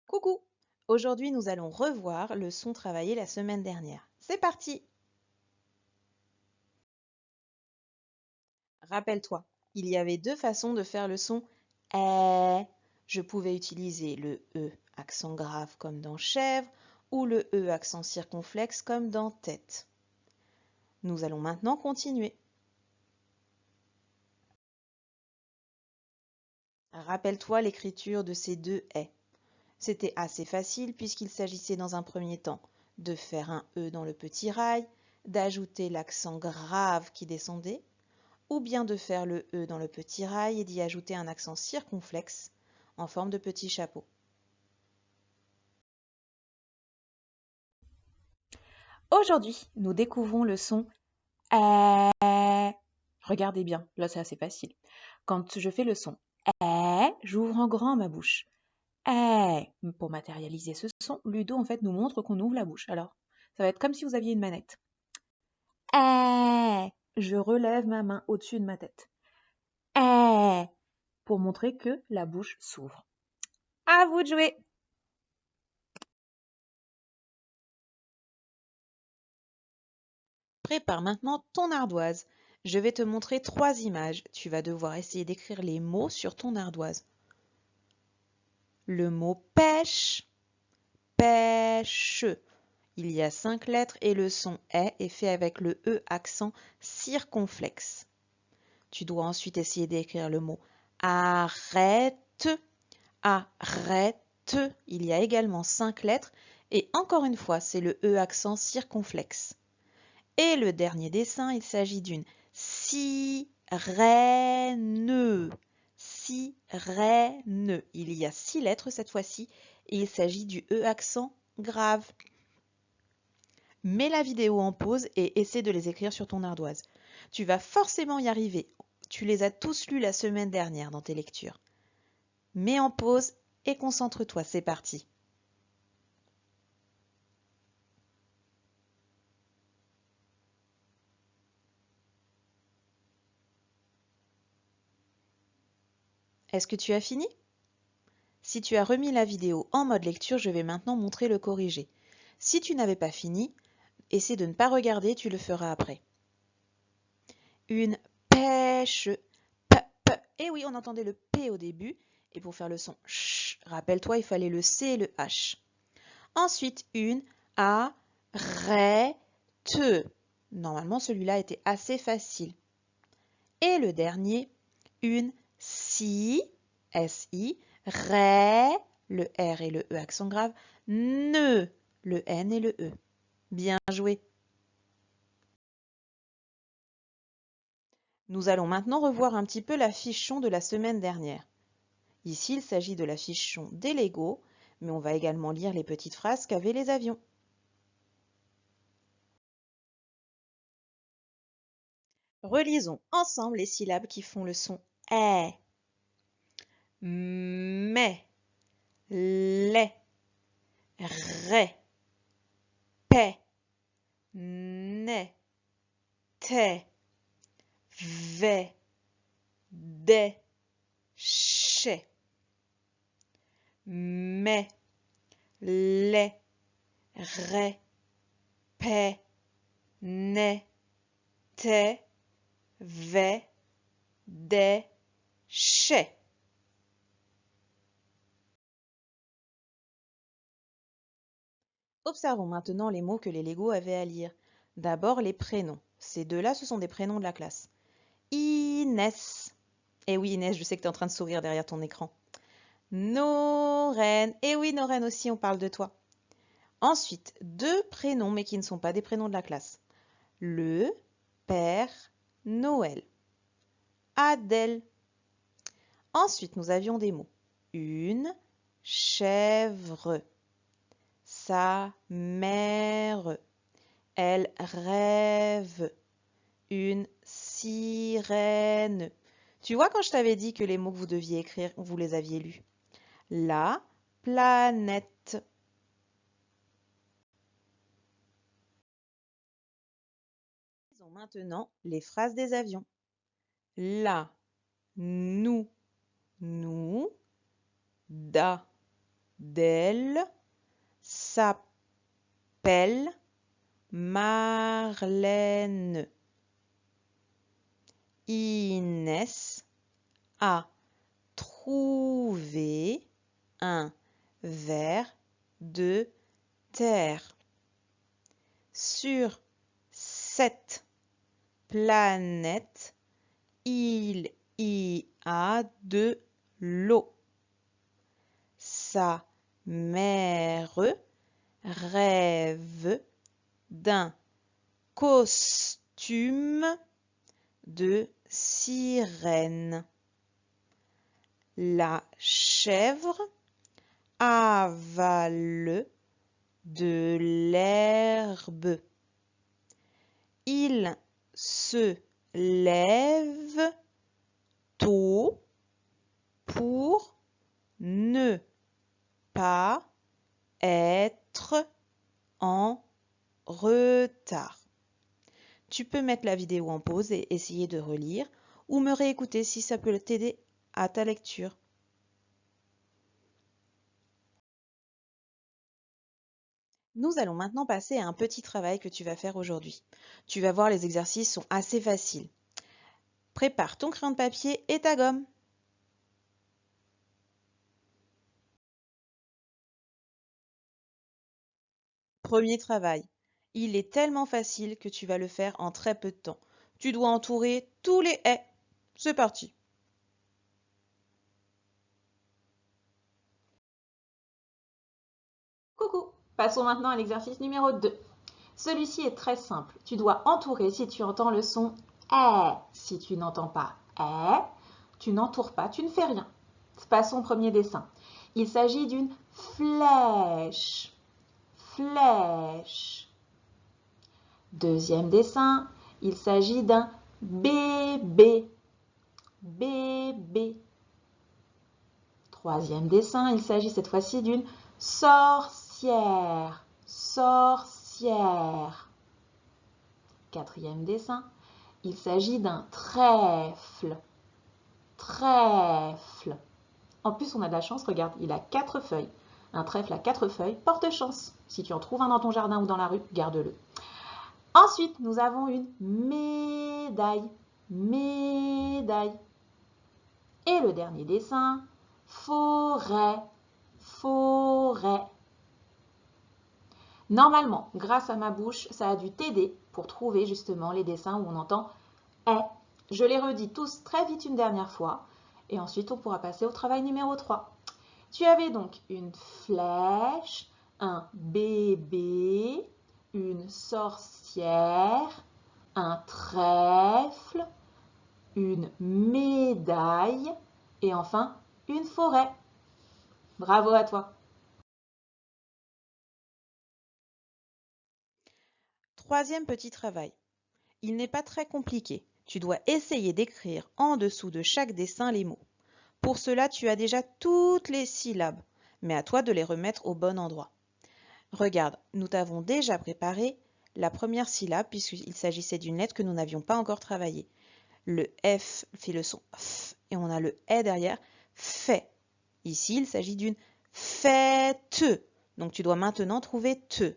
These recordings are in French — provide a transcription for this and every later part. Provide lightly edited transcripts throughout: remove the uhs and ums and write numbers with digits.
Coucou! Aujourd'hui, nous allons revoir le son travaillé la semaine dernière. C'est parti! Rappelle-toi, il y avait deux façons de faire le son ẹ́. Je pouvais utiliser le E accent grave comme dans chèvre ou le E accent circonflexe comme dans tête. Nous allons maintenant continuer. Rappelle-toi l'écriture de ces deux ẹ́. C'était assez facile puisqu'il s'agissait dans un premier temps de faire un E dans le petit rail, d'ajouter l'accent grave qui descendait, ou bien de faire le E dans le petit rail et d'y ajouter un accent circonflexe en forme de petit chapeau. Aujourd'hui, nous découvrons le son ẹ́. Regardez bien, là c'est assez facile. Quand je fais le son ẹ́, j'ouvre en grand ma bouche. Ẹ́. Pour matérialiser ce son, Ludo en fait nous montre qu'on ouvre la bouche. Alors, ça va être comme si vous aviez une manette. Ẹ́. Je relève ma main au-dessus de ma tête. Ẹ́. Pour montrer que la bouche s'ouvre. À vous de jouer! Prépare maintenant ton ardoise. Je vais te montrer 3 images. Tu vas devoir essayer d'écrire les mots sur ton ardoise. Le mot pêche, pêche. Il y a 5 lettres et le son est fait avec le E accent circonflexe. Tu dois ensuite essayer d'écrire le mot arrête, arrête. Il y a également 5 lettres et encore une fois, c'est le E accent circonflexe. Et le dernier dessin, il s'agit d'une sirène. Sirène. Il y a 6 lettres cette fois-ci et il s'agit du E accent grave. Mets la vidéo en pause et essaie de les écrire sur ton ardoise. Tu vas forcément y arriver. Tu les as tous lus la semaine dernière dans tes lectures. Mets en pause et concentre-toi, c'est parti. Est-ce que tu as fini? Si tu as remis la vidéo en mode lecture, je vais maintenant montrer le corrigé. Si tu n'avais pas fini, essaie de ne pas regarder, tu le feras après. Une pêche, Et oui, on entendait le P au début, et pour faire le son ch, rappelle-toi, il fallait le C et le H. Ensuite, une arrête. Normalement, celui-là était assez facile. Et le dernier, une si, S-I, ré, le R et le E accent grave, ne, le N et le E. Bien joué. Nous allons maintenant revoir un petit peu la fichon de la semaine dernière. Ici, il s'agit de la fichon des Legos, mais on va également lire les petites phrases qu'avaient les avions. Relisons ensemble les syllabes qui font le son est. Mais, les, ré, paix, né, té, vé, dé, ché. Mais, les, ré, paix, né, té, vé, dé, ché. Observons maintenant les mots que les Legos avaient à lire. D'abord les prénoms. Ces deux-là, ce sont des prénoms de la classe. Inès. Eh oui, Inès, je sais que tu es en train de sourire derrière ton écran. Noren. Eh oui, Noren aussi, on parle de toi. Ensuite, deux prénoms, mais qui ne sont pas des prénoms de la classe. Le Père Noël. Adèle. Ensuite, nous avions des mots. Une chèvre. Sa mère. Elle rêve. Une sirène. Tu vois quand je t'avais dit que les mots que vous deviez écrire, vous les aviez lus. La planète. Lisons maintenant les phrases des avions. La, nous, da, d'elle s'appelle Marlène. Inès a trouvé un ver de terre. Sur cette planète, il y a de l'eau. Sa mère rêve d'un costume de sirène. La chèvre avale de l'herbe. Il se lève tôt pour ne pas être en retard. Tu peux mettre la vidéo en pause et essayer de relire ou me réécouter si ça peut t'aider à ta lecture. Nous allons maintenant passer à un petit travail que tu vas faire aujourd'hui. Tu vas voir, les exercices sont assez faciles. Prépare ton crayon de papier et ta gomme. Premier travail. Il est tellement facile que tu vas le faire en très peu de temps. Tu dois entourer tous les haies. C'est parti. Coucou! Passons maintenant à l'exercice numéro 2. Celui-ci est très simple. Tu dois entourer si tu entends le son « ait ». Si tu n'entends pas « ait », tu n'entoures pas, tu ne fais rien. Passons au premier dessin. Il s'agit d'une flèche. Flèche. Deuxième dessin, il s'agit d'un bébé. Bébé. Troisième dessin, il s'agit cette fois-ci d'une sorcière. Sorcière. Quatrième dessin, il s'agit d'un trèfle. Trèfle. En plus, on a de la chance, regarde, il a 4 feuilles. Un trèfle à 4 feuilles porte chance. Si tu en trouves un dans ton jardin ou dans la rue, garde-le. Ensuite, nous avons une médaille. Médaille. Et le dernier dessin, forêt. Forêt. Normalement, grâce à ma bouche, ça a dû t'aider pour trouver justement les dessins où on entend « est ». Je les redis tous très vite une dernière fois et ensuite on pourra passer au travail numéro 3. Tu avais donc une flèche, un bébé, une sorcière, un trèfle, une médaille et enfin une forêt. Bravo à toi! Troisième petit travail. Il n'est pas très compliqué. Tu dois essayer d'écrire en dessous de chaque dessin les mots. Pour cela, tu as déjà toutes les syllabes, mais à toi de les remettre au bon endroit. Regarde, nous t'avons déjà préparé la première syllabe puisqu'il s'agissait d'une lettre que nous n'avions pas encore travaillée. Le F fait le son F et on a le E derrière, fait. Ici, il s'agit d'une fête. Donc tu dois maintenant trouver te.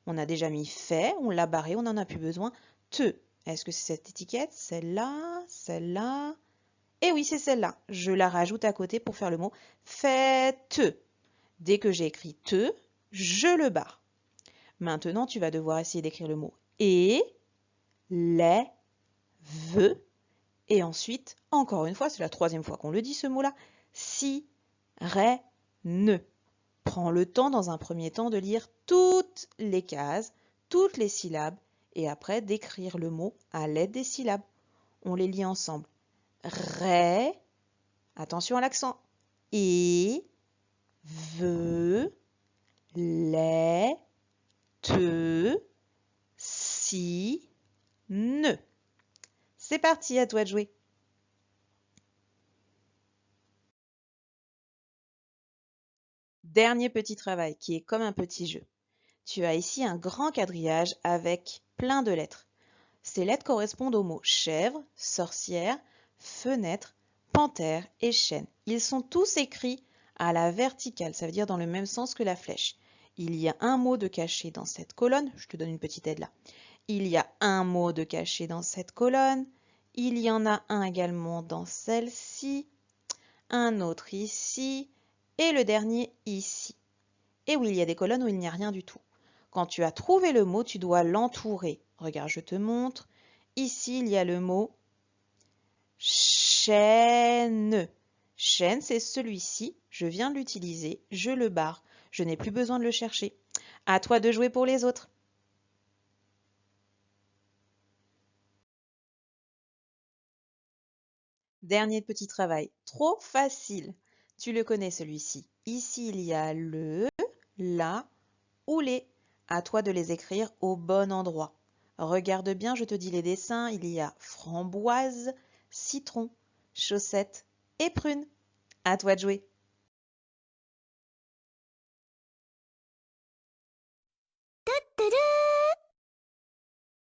On a déjà mis fait, on l'a barré, on n'en a plus besoin. Te. Est-ce que c'est cette étiquette? Celle-là? Celle-là? Eh oui, c'est celle-là. Je la rajoute à côté pour faire le mot fête. Dès que j'ai écrit te, je le barre. Maintenant, tu vas devoir essayer d'écrire le mot et, les, ve, et ensuite, encore une fois, c'est la troisième fois qu'on le dit ce mot-là, si, ré, ne. Prends le temps dans un premier temps de lire toutes les cases, toutes les syllabes, et après d'écrire le mot à l'aide des syllabes. On les lit ensemble. Ré, attention à l'accent, et, ve, les, te, si, ne. C'est parti, à toi de jouer. Dernier petit travail qui est comme un petit jeu. Tu as ici un grand quadrillage avec plein de lettres. Ces lettres correspondent aux mots chèvre, sorcière, fenêtre, panthère et chêne. Ils sont tous écrits À la verticale, ça veut dire dans le même sens que la flèche. Il y a un mot de caché dans cette colonne. Je te donne une petite aide là. Il y a un mot de caché dans cette colonne. Il y en a un également dans celle-ci. Un autre ici. Et le dernier ici. Et oui, il y a des colonnes où il n'y a rien du tout. Quand tu as trouvé le mot, tu dois l'entourer. Regarde, je te montre. Ici, il y a le mot chaîne. Chaîne, c'est celui-ci. Je viens de l'utiliser. Je le barre. Je n'ai plus besoin de le chercher. À toi de jouer pour les autres. Dernier petit travail. Trop facile. Tu le connais celui-ci. Ici, il y a le, la ou les. À toi de les écrire au bon endroit. Regarde bien, je te dis les dessins. Il y a framboise, citron, chaussette et prune. À toi de jouer.